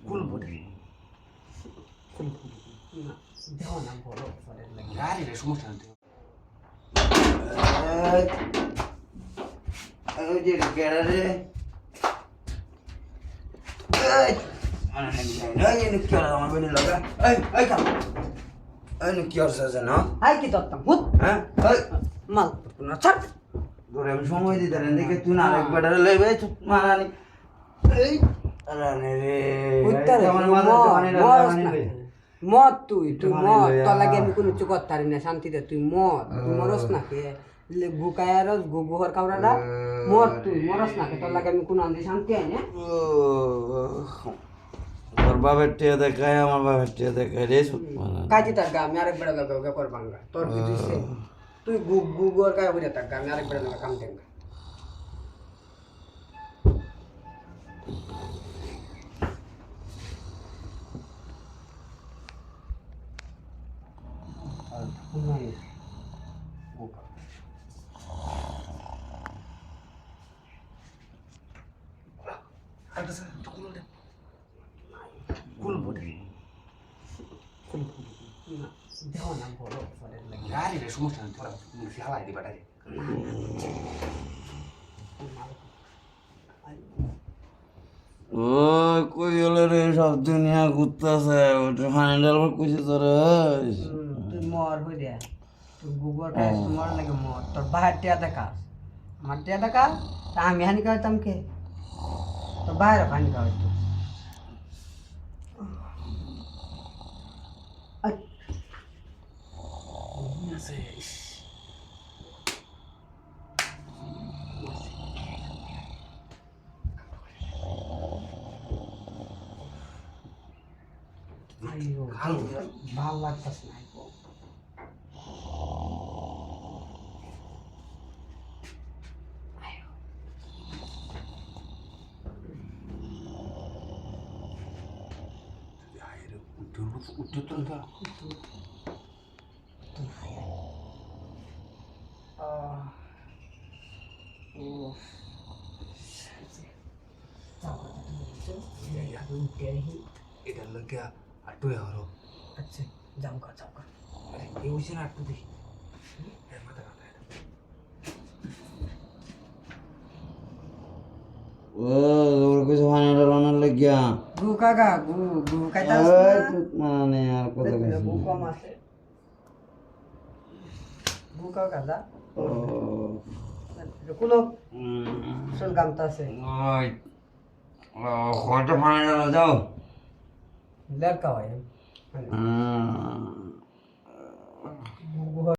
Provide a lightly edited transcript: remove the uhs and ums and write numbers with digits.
খুলবো না দেও না বলো গাড়ি রে সমস্যা নেই ওই যে গেড়া রে আমার বেনে লাগা এই কাম কি আর সাজে না হাই কি দত্তম হুত হ্যাঁ মাল না ছাড় তোরে আমি সময় দিতে রে দেখে তুই না আরেকবার লইবে মারানি এই আরে রে উত্তর মত তুই মত তোর লাগে আমি কোনো চুকত তারি না শান্তিতে তুই মরস না কে গুকায়ার গুহর কাউরাটা তুই মরস না কে তোর লাগে আমি কোনো আনতে শান্তি আই না তোর বাবার টিয়া দেখায় আমার বাবার টিয়া দেখায় রে কাজী তার গা আমি আরেক বেড়া লাগা কর বাঙ্গা তোর কি তুই গুগর কায় বুঝে তার গা আমি আরেক বেড়া লাগা কাম দেঙ্গা খুলবো না দেও না বলো গাড়ি রে সমস্যা নেই তোরা ফেলাই দিবা রে ও কই গেল রে সব দুনিয়া ঘুরতেছে ওটা ফাইনাল কইছে তোরা তুই মর হই দে তুই গুগল কাজ তোমার লাগে মর তোর বাহার টিয়া দেখা আমার টিয়া দেখা তা আমি হানি খাইতাম কে তোর বাইরে পানি খাওয়াইতো ভাল লাগতেছে না এটার লোকে আটু হরো আচ্ছা যাও কর এই হইছে না আটু দেখি মাথা কাটা ও ওর কিছু ফাইনাল রানার লাগিয়া গু কাকা গু কাইতা মানে আর কত গু কম আছে গু কাকা দা কুলো শুন গামতা আছে ওই কত ফাইনাল যাও লড়কা হয়